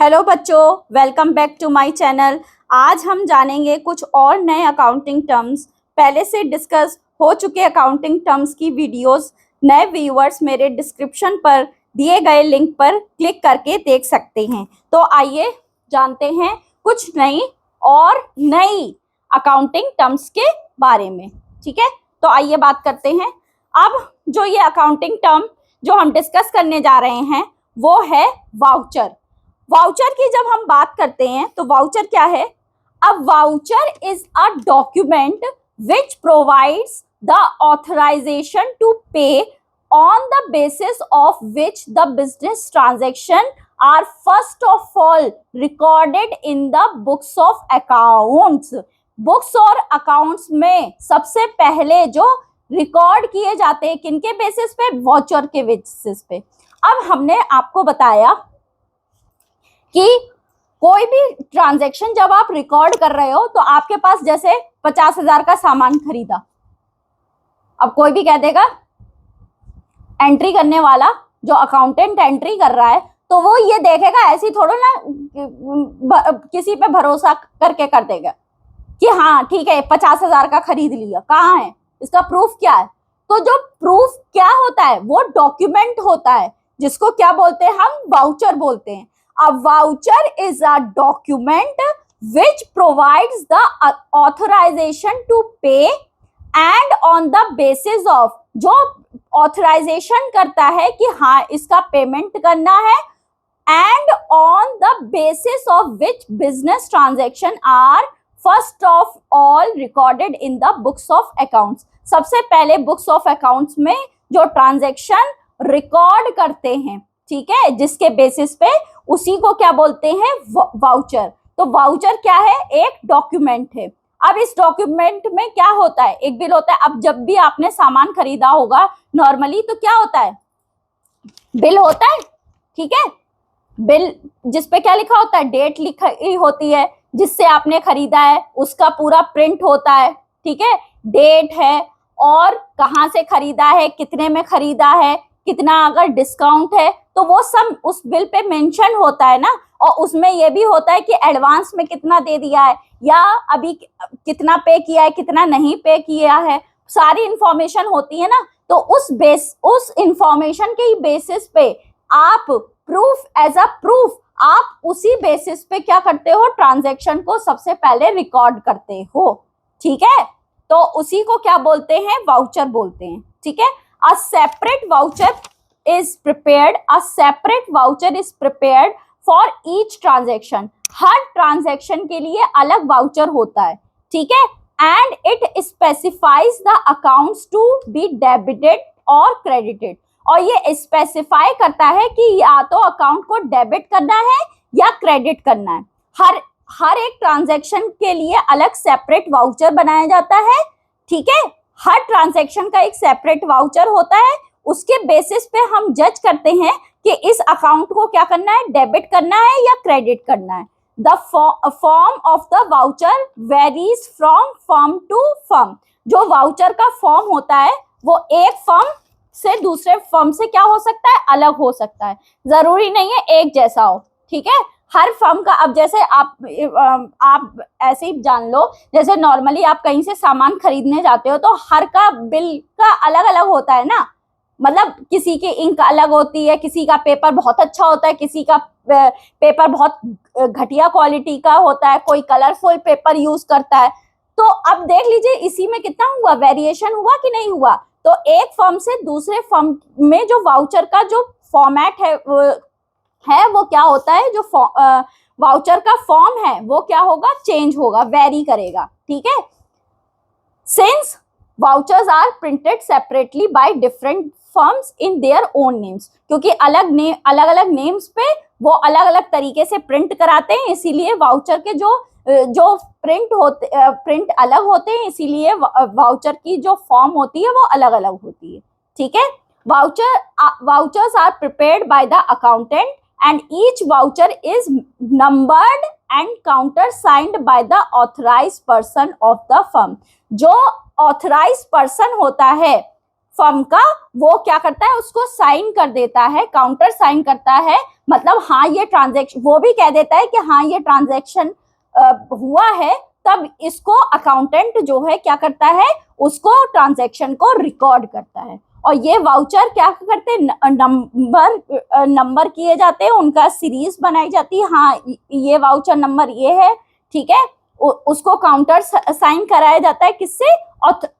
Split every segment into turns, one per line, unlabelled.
Hello बच्चों, welcome back to my channel. आज हम जानेंगे कुछ और नए अकाउंटिंग टर्म्स। पहले से डिस्कस हो चुके अकाउंटिंग टर्म्स की वीडियोस नए व्यूअर्स मेरे डिस्क्रिप्शन पर दिए गए लिंक पर क्लिक करके देख सकते हैं। तो आइए जानते हैं कुछ नई अकाउंटिंग टर्म्स के बारे में। ठीक है, तो आइए बात करते हैं। अब जो ये अकाउंटिंग टर्म जो हम डिस्कस करने जा रहे हैं वो है वाउचर। वाउचर की जब हम बात करते हैं तो वाउचर क्या है? A voucher is a document which provides the authorisation to pay on the basis of which the business transaction are first of all recorded in the books of accounts. Books और accounts में सबसे पहले जो record किए जाते हैं किनके basis पे? वाउचर के बेसिस पे। अब हमने आपको बताया कि कोई भी ट्रांजैक्शन जब आप रिकॉर्ड कर रहे हो तो आपके पास जैसे 50,000 का सामान खरीदा, अब कोई भी कह देगा, एंट्री करने वाला जो अकाउंटेंट एंट्री कर रहा है तो वो ये देखेगा, ऐसी थोड़ा ना किसी पे भरोसा करके कर देगा कि हाँ ठीक है 50,000 का खरीद लिया, कहाँ है इसका प्रूफ, क्या है? तो जो प्रूफ क्या होता है वो डॉक्यूमेंट होता है, जिसको क्या बोलते हैं? हम वाउचर बोलते हैं। A voucher is a document which provides the authorization to pay and on the basis of, जो authorization करता है कि हाँ इसका पेमेंट करना है, and on the basis of which business transaction are first of all recorded in the books of accounts। सबसे पहले बुक्स ऑफ अकाउंट्स में जो ट्रांजेक्शन रिकॉर्ड करते हैं, ठीक है, जिसके बेसिस पे, उसी को क्या बोलते हैं? वाउचर। तो वाउचर क्या है? एक डॉक्यूमेंट है। अब इस डॉक्यूमेंट में क्या होता है? एक बिल होता है। अब जब भी आपने सामान खरीदा होगा नॉर्मली तो क्या होता है? बिल होता है, ठीक है। बिल जिसपे क्या लिखा होता है? डेट लिखी होती है जिससे आपने खरीदा है, उसका पूरा प्रिंट होता है, ठीक है, डेट है और कहाँ से खरीदा है, कितने में खरीदा है, कितना अगर डिस्काउंट है तो वो सब उस बिल पे मेंशन होता है ना। और उसमें ये भी होता है कि एडवांस में कितना दे दिया है या अभी कितना पे किया है, कितना नहीं पे किया है, सारी इंफॉर्मेशन होती है ना। तो उस इंफॉर्मेशन के बेसिस पे आप प्रूफ, एज अ प्रूफ आप उसी बेसिस पे क्या करते हो? ट्रांजैक्शन को सबसे पहले रिकॉर्ड करते हो, ठीक है। तो उसी को क्या बोलते हैं? वाउचर बोलते हैं, ठीक है। A separate voucher is prepared. A separate voucher is prepared for each transaction. Her transaction के लिए अलग वाउचर होता है, ठीक है। And it specifies the accounts to be debited or credited. और ये स्पेसिफाई करता है कि या तो अकाउंट को डेबिट करना है या क्रेडिट करना है। हर एक ट्रांजैक्शन के लिए अलग सेपरेट वाउचर बनाया जाता है, ठीक है। हर ट्रांजैक्शन का एक सेपरेट वाउचर होता है, उसके बेसिस पे हम जज करते हैं कि इस अकाउंट को क्या करना है? डेबिट करना है या क्रेडिट करना है। The form of the voucher varies from firm to firm. जो वाउचर का फॉर्म होता है वो एक फर्म से दूसरे फर्म से क्या हो सकता है? अलग हो सकता है, जरूरी नहीं है एक जैसा हो, ठीक है। हर फर्म का, अब जैसे आप ऐसे ही जान लो, जैसे नॉर्मली आप कहीं से सामान खरीदने जाते हो तो हर का बिल का अलग अलग होता है ना। मतलब किसी की इंक अलग होती है, किसी का पेपर बहुत अच्छा होता है, किसी का पेपर बहुत घटिया क्वालिटी का होता है, कोई कलरफुल पेपर यूज करता है। तो अब देख लीजिए इसी में कितना हुआ, वेरिएशन हुआ कि नहीं हुआ। तो एक फर्म से दूसरे फर्म में जो वाउचर का जो फॉर्मेट है वो क्या होता है? जो वाउचर का फॉर्म है वो क्या होगा? चेंज होगा, वेरी करेगा, ठीक है। Since vouchers are printed separately by different firms in their own names, क्योंकि अलग अलग नेम्स पे वो अलग अलग तरीके से प्रिंट कराते हैं, इसीलिए वाउचर के जो प्रिंट अलग होते हैं, इसीलिए वाउचर की जो फॉर्म होती है वो अलग अलग होती है, ठीक है। Vouchers are prepared by the accountant and each voucher is numbered and countersigned by the authorized person of the firm। जो authorized person होता है फर्म का, वो क्या करता है, उसको साइन कर देता है, काउंटर साइन करता है, मतलब हाँ ये ट्रांजैक्शन, वो भी कह देता है कि हाँ ये ट्रांजैक्शन हुआ है, तब इसको अकाउंटेंट जो है क्या करता है, उसको ट्रांजैक्शन को रिकॉर्ड करता है। और ये वाउचर क्या करते हैं, नंबर किए जाते हैं, उनका सीरीज बनाई जाती है, हाँ ये वाउचर नंबर ये है, ठीक है, उसको काउंटर साइन कराया जाता है, किससे,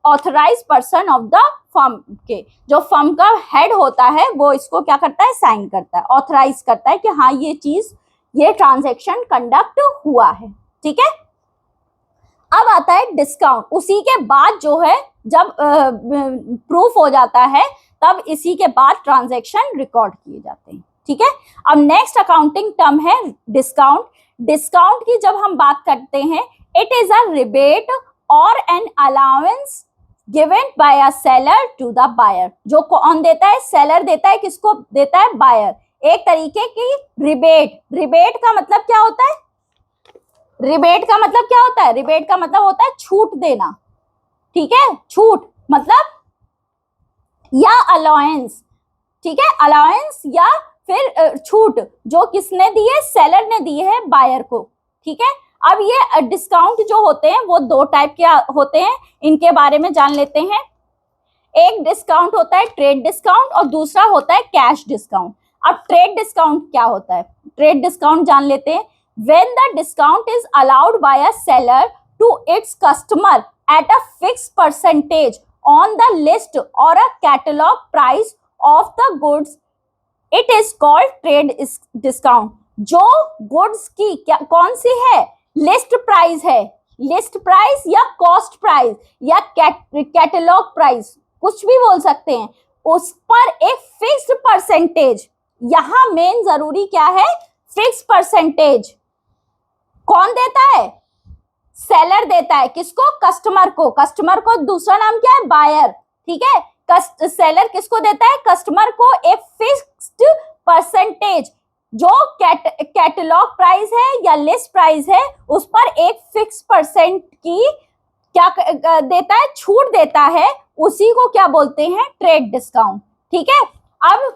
authorise person of the firm के, जो फर्म का हेड होता है वो इसको क्या करता है, साइन करता है, ऑथराइज करता है कि हाँ ये चीज, ये ट्रांजैक्शन कंडक्ट हुआ है, ठीक है। अब आता है डिस्काउंट, उसी के बाद जो है जब प्रूफ हो जाता है तब इसी के बाद ट्रांजैक्शन रिकॉर्ड किए जाते हैं, ठीक है। अब नेक्स्ट अकाउंटिंग टर्म है डिस्काउंट। डिस्काउंट की जब हम बात करते हैं, इट इज अ रिबेट और an allowance given by a seller to the buyer. जो कौन देता है, सेलर देता है, किसको देता है, बायर। एक तरीके की रिबेट, रिबेट का मतलब क्या होता है, रिबेट का मतलब क्या होता है, रिबेट का मतलब होता है छूट देना, ठीक है, छूट मतलब, या अलाउंस, ठीक है, अलाउंस या फिर छूट, जो किसने दी है, सेलर ने दी है बायर को, ठीक है। अब ये डिस्काउंट जो होते हैं वो दो टाइप के होते हैं, इनके बारे में जान लेते हैं। एक डिस्काउंट होता है ट्रेड डिस्काउंट और दूसरा होता है कैश डिस्काउंट। अब ट्रेड डिस्काउंट क्या होता है, ट्रेड डिस्काउंट जान लेते हैं। When the discount is allowed by a seller to its customer at a fixed percentage on the list or a catalog price of the goods, it is called trade discount. जो goods की क्या कौन सी है, list price है, list price या cost price या catalogue price, कुछ भी बोल सकते हैं, उस पर एक फिक्स्ड परसेंटेज, यहां मेन जरूरी क्या है, फिक्स परसेंटेज कौन देता है, सेलर देता है, किसको, कस्टमर को, कस्टमर को दूसरा नाम क्या है, बायर, ठीक है। सेलर किसको देता है, कस्टमर को एक फिक्स्ड परसेंटेज, जो कैटलॉग प्राइस है या लिस्ट प्राइस है, उस पर एक फिक्स परसेंट की क्या देता है, छूट देता है, उसी को क्या बोलते हैं, ट्रेड डिस्काउंट, ठीक है। अब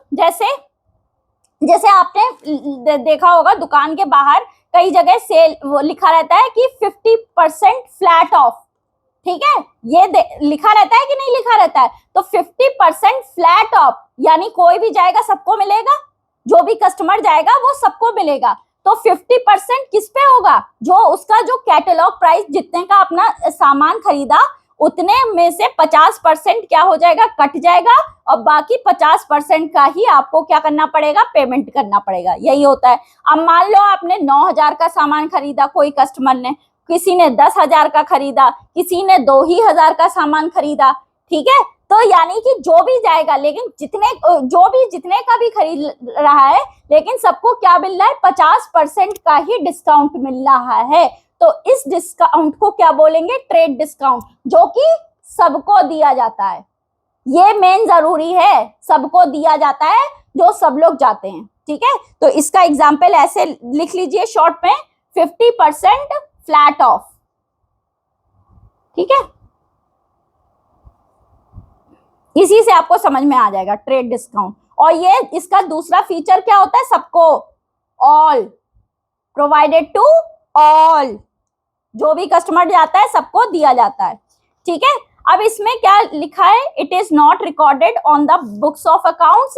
जैसे आपने देखा होगा दुकान के बाहर कई जगह सेल वो लिखा रहता है कि 50% फ्लैट ऑफ, ठीक है, ये लिखा रहता है कि नहीं लिखा रहता है, तो 50% फ्लैट ऑफ यानी कोई भी जाएगा सबको मिलेगा, जो भी कस्टमर जाएगा वो सबको मिलेगा। तो 50% किस पे होगा, जो उसका जो कैटलॉग प्राइस जितने का अपना सामान खरीदा उतने में से 50% क्या हो जाएगा, कट जाएगा, और बाकी 50% का ही आपको क्या करना पड़ेगा, पेमेंट करना पड़ेगा, यही होता है। अब मान लो आपने 9,000 का सामान खरीदा, कोई कस्टमर ने, किसी ने 10,000 का खरीदा, किसी ने 2,000 का सामान खरीदा, ठीक है, तो यानी कि जो भी जाएगा, लेकिन जितने का भी खरीद रहा है, लेकिन सबको क्या मिल रहा है, 50% का ही डिस्काउंट मिल रहा है। तो इस डिस्काउंट को क्या बोलेंगे, ट्रेड डिस्काउंट, जो कि सबको दिया जाता है, ये मेन जरूरी है, सबको दिया जाता है, जो सब लोग जाते हैं, ठीक है। तो इसका एग्जाम्पल ऐसे लिख लीजिए शॉर्ट में, 50% फ्लैट ऑफ, ठीक है, इसी से आपको समझ में आ जाएगा ट्रेड डिस्काउंट। और ये इसका दूसरा फीचर क्या होता है, सबको, ऑल, प्रोवाइडेड टू ऑल, जो भी कस्टमर जाता है सबको दिया जाता है, ठीक है। अब इसमें क्या लिखा है, it is not recorded on the books of accounts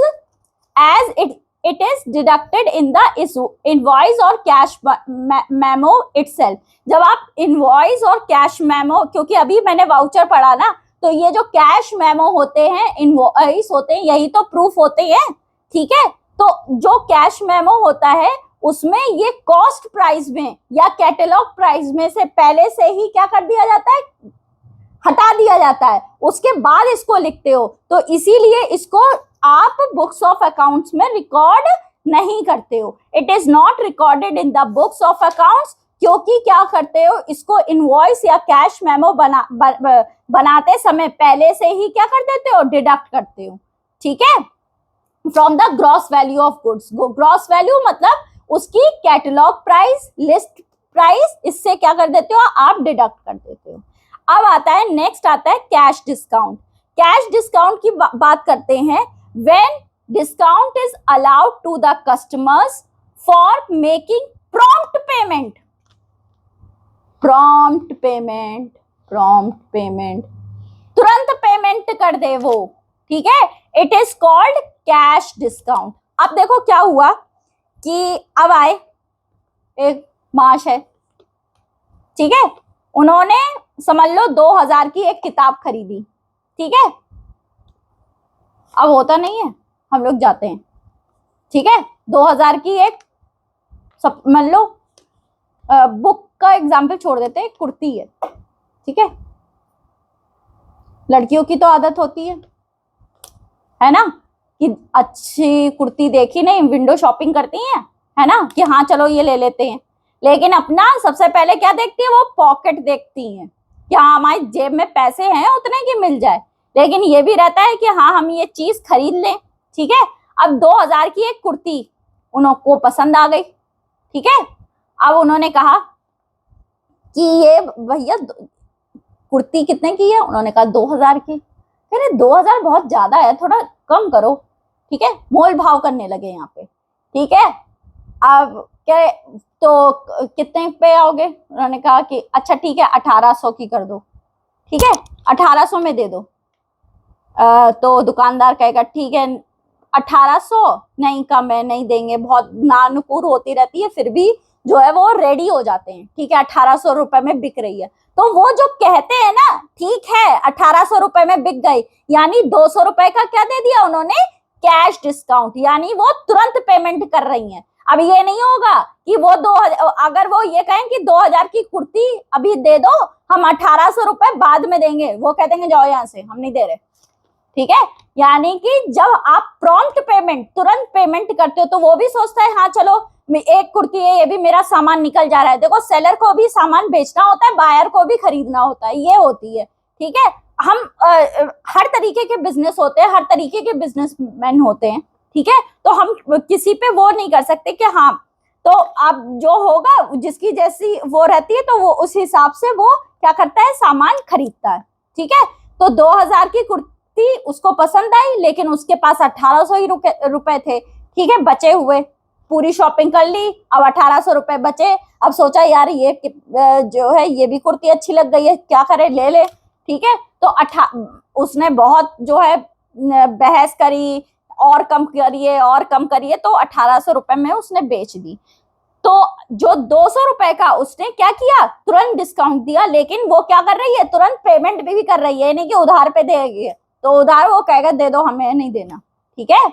as it is deducted in the invoice और कैश मेमो इटसेल्फ। जब आप इनवॉइस और कैश मेमो, क्योंकि अभी मैंने वाउचर पढ़ा ना, तो ये जो कैश मेमो होते हैं, इनवॉइस होते हैं, यही तो प्रूफ होते हैं, ठीक है। तो जो कैश मेमो होता है उसमें ये कॉस्ट प्राइस में या कैटलॉग प्राइस में से पहले से ही क्या कर दिया जाता है, हटा दिया जाता है, उसके बाद इसको लिखते हो, तो इसीलिए इसको आप बुक्स ऑफ अकाउंट्स में रिकॉर्ड नहीं करते हो। It is not recorded in the books of accounts, क्योंकि क्या करते हो, इसको इनवॉइस या कैश मेमो बनाते समय पहले से ही क्या कर देते हो, डिडक्ट करते हो, ठीक है, from the gross value of goods. Gross value मतलब उसकी कैटलॉग प्राइस, लिस्ट प्राइस, इससे क्या कर देते हो, आप डिडक्ट कर देते हो। अब आता है नेक्स्ट, आता है कैश डिस्काउंट। कैश डिस्काउंट की बात करते हैं, when discount is allowed to the customers for making prompt payment. Prompt payment, prompt payment, तुरंत पेमेंट कर दे वो, ठीक है, it is called cash discount. अब देखो क्या हुआ कि अब आए एक माश है, ठीक है, उन्होंने समझ लो 2000 की एक किताब खरीदी, ठीक है, अब होता नहीं है, हम लोग जाते हैं, ठीक है, 2000 की एक, सब मान लो बुक का एग्जाम्पल छोड़ देते हैं, कुर्ती है, ठीक है, लड़कियों की तो आदत होती है ना, कि अच्छी कुर्ती देखी नहीं, विंडो शॉपिंग करती हैं, है ना, कि हाँ चलो ये ले लेते हैं, लेकिन अपना सबसे पहले क्या देखती है, वो पॉकेट देखती हैं कि हाँ हमारी जेब में पैसे हैं उतने की मिल जाए, लेकिन ये भी रहता है कि हाँ हम ये चीज खरीद लें, ठीक है। अब 2000 की एक कुर्ती उनको पसंद आ गई, ठीक है, अब उन्होंने कहा कि ये भैया कुर्ती कितने की है, उन्होंने कहा 2000 की, अरे 2000 बहुत ज्यादा है, थोड़ा कम करो, ठीक है, मोल भाव करने लगे यहाँ पे, ठीक है। अब क्या तो कितने पे आओगे, उन्होंने कहा कि अच्छा ठीक है 1800 की कर दो, ठीक है, 1800 में दे दो। तो दुकानदार कहेगा ठीक है 1800 नहीं, कम है, नहीं देंगे, बहुत नानुकुर होती रहती है, फिर भी जो है वो रेडी हो जाते हैं, ठीक है 1800 रुपए में बिक रही है, तो वो जो कहते हैं ना ठीक है 1800 रुपए में बिक गई, यानी 200 रुपए का क्या दे दिया उन्होंने, कैश डिस्काउंट, यानी वो तुरंत पेमेंट कर रही हैं। अब ये नहीं होगा कि वो 2000, अगर वो ये कहें कि 2000 की कुर्ती अभी दे दो, हम 1800 रुपए बाद में देंगे, वो कह देंगे जाओ यहाँ से, हम नहीं दे रहे, ठीक है। यानी कि जब आप प्रॉम्प्ट पेमेंट, तुरंत पेमेंट करते हो, तो वो भी सोचता है हाँ चलो एक कुर्ती है, ये भी मेरा सामान निकल जा रहा है, देखो सेलर को भी सामान बेचना होता है, बायर को भी खरीदना होता है, ये होती है, ठीक है। हम हर तरीके के बिजनेस होते हैं, हर तरीके के बिजनेसमैन होते हैं, ठीक है, तो हम किसी पे वो नहीं कर सकते कि हाँ, तो अब जो होगा जिसकी जैसी वो रहती है, तो वो उस हिसाब से वो क्या करता है, सामान खरीदता है, ठीक है। तो 2000 की कुर्ती उसको पसंद आई, लेकिन उसके पास 1800 ही रुपए थे, ठीक है, बचे हुए, पूरी शॉपिंग कर ली, अब 1800 रुपए बचे, अब सोचा यार ये जो है ये भी कुर्ती अच्छी लग गई है, क्या करे, ले ले, ठीक है। तो उसने बहुत जो है बहस करी, और कम करिए और कम करिए, तो 1800 रुपए में उसने बेच दी। तो जो 200 रुपए का उसने क्या किया, तुरंत डिस्काउंट दिया, लेकिन वो क्या कर रही है, तुरंत पेमेंट भी कर रही है, नहीं कि उधार पे देगी, तो उधार वो कहेगा दे दो, हमें नहीं देना, ठीक है।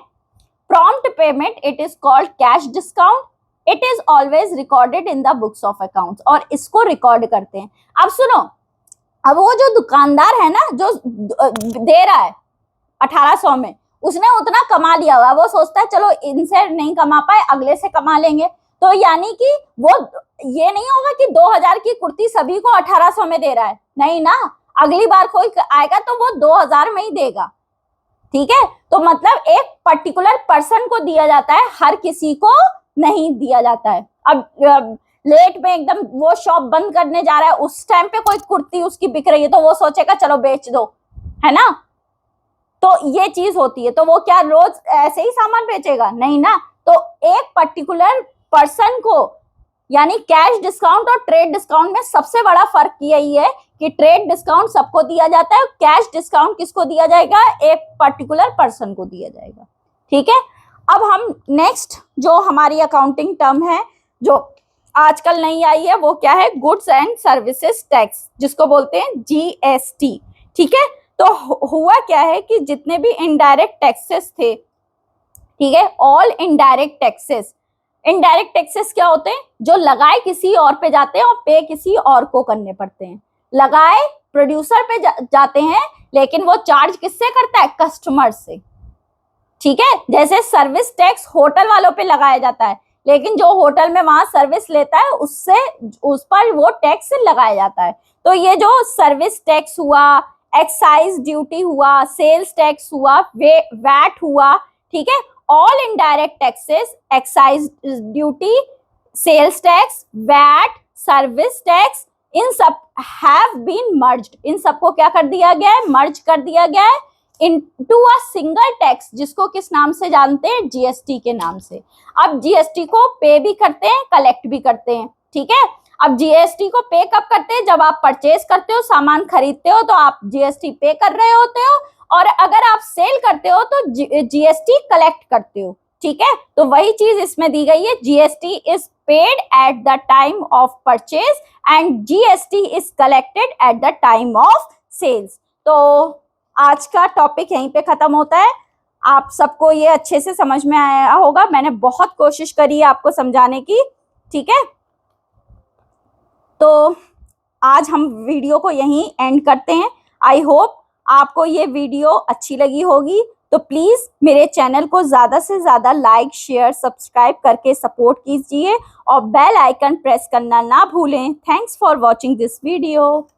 Prompt payment, it is called cash discount, it is always recorded in the books of accounts, और इसको रिकॉर्ड करते हैं। अब सुनो, अब वो जो दुकानदार है ना, जो दे रहा है 1800 में, उसने उतना कमा लिया हुआ, वो सोचता है चलो इनसे नहीं कमा पाए, अगले से कमा लेंगे, तो यानी कि वो ये नहीं होगा कि 2000 की कुर्ती सभी को 1800 में दे रहा है, नहीं ना, अगली बार कोई आएगा तो वो 2000 में ही देगा, ठीक है। तो मतलब एक पर्टिकुलर पर्सन को दिया जाता है, हर किसी को नहीं दिया जाता है। अब लेट में एकदम वो शॉप बंद करने जा रहा है, उस टाइम पे कोई कुर्ती उसकी बिक रही है, तो वो सोचेगा चलो बेच दो, है ना, तो ये चीज होती है। तो वो क्या रोज ऐसे ही सामान बेचेगा, नहीं ना, तो एक पर्टिकुलर पर्सन को, यानी कैश डिस्काउंट और ट्रेड डिस्काउंट में सबसे बड़ा फर्क यही है कि ट्रेड डिस्काउंट सबको दिया जाता है, कैश डिस्काउंट किसको दिया जाएगा, एक पर्टिकुलर पर्सन को दिया जाएगा, ठीक है। अब हम नेक्स्ट जो हमारी अकाउंटिंग टर्म है जो आजकल नहीं आई है, वो क्या है, गुड्स एंड सर्विसेज टैक्स, जिसको बोलते हैं जीएसटी, ठीक है। तो हुआ क्या है कि जितने भी इनडायरेक्ट टैक्सेस थे, ठीक है, all indirect taxes, indirect taxes क्या होते हैं, जो लगाए किसी और पे जाते हैं और पे किसी और को करने पड़ते हैं। लगाए प्रोड्यूसर पे जाते हैं, लेकिन वो चार्ज किससे करता है, कस्टमर से, ठीक है। जैसे सर्विस टैक्स होटल वालों पे लगाया जाता है, लेकिन जो होटल में वहां सर्विस लेता है उससे उस पर वो टैक्स लगाया जाता है। तो ये जो सर्विस टैक्स हुआ, एक्साइज ड्यूटी हुआ, सेल्स टैक्स हुआ, वैट हुआ, ठीक है, all indirect taxes, excise duty, sales tax, VAT, service tax, इन सब हैव बीन मर्ज्ड, इन सबको क्या कर दिया गया है, मर्ज कर दिया गया है इनटू अ सिंगल टैक्स, जिसको किस नाम से जानते हैं, जीएसटी के नाम से। अब जीएसटी को पे भी करते हैं, कलेक्ट भी करते हैं, ठीक है। अब जीएसटी को पे कब करते हैं, जब आप परचेज करते हो, सामान खरीदते हो तो आप जीएसटी पे कर रहे होते हो, और अगर आप सेल करते हो तो जीएसटी कलेक्ट करते हो, ठीक है। तो वही चीज इसमें दी गई है, GST is paid at the time of purchase and GST is collected at the time of sales. तो आज का टॉपिक यहीं पे खत्म होता है। आप सबको ये अच्छे से समझ में आया होगा, मैंने बहुत कोशिश करी है आपको समझाने की, ठीक है। तो आज हम वीडियो को यहीं एंड करते हैं। आई होप आपको ये वीडियो अच्छी लगी होगी, तो प्लीज मेरे चैनल को ज्यादा से ज्यादा लाइक, शेयर, सब्सक्राइब करके सपोर्ट कीजिए और बेल आइकन प्रेस करना ना भूलें। Thanks for watching this video.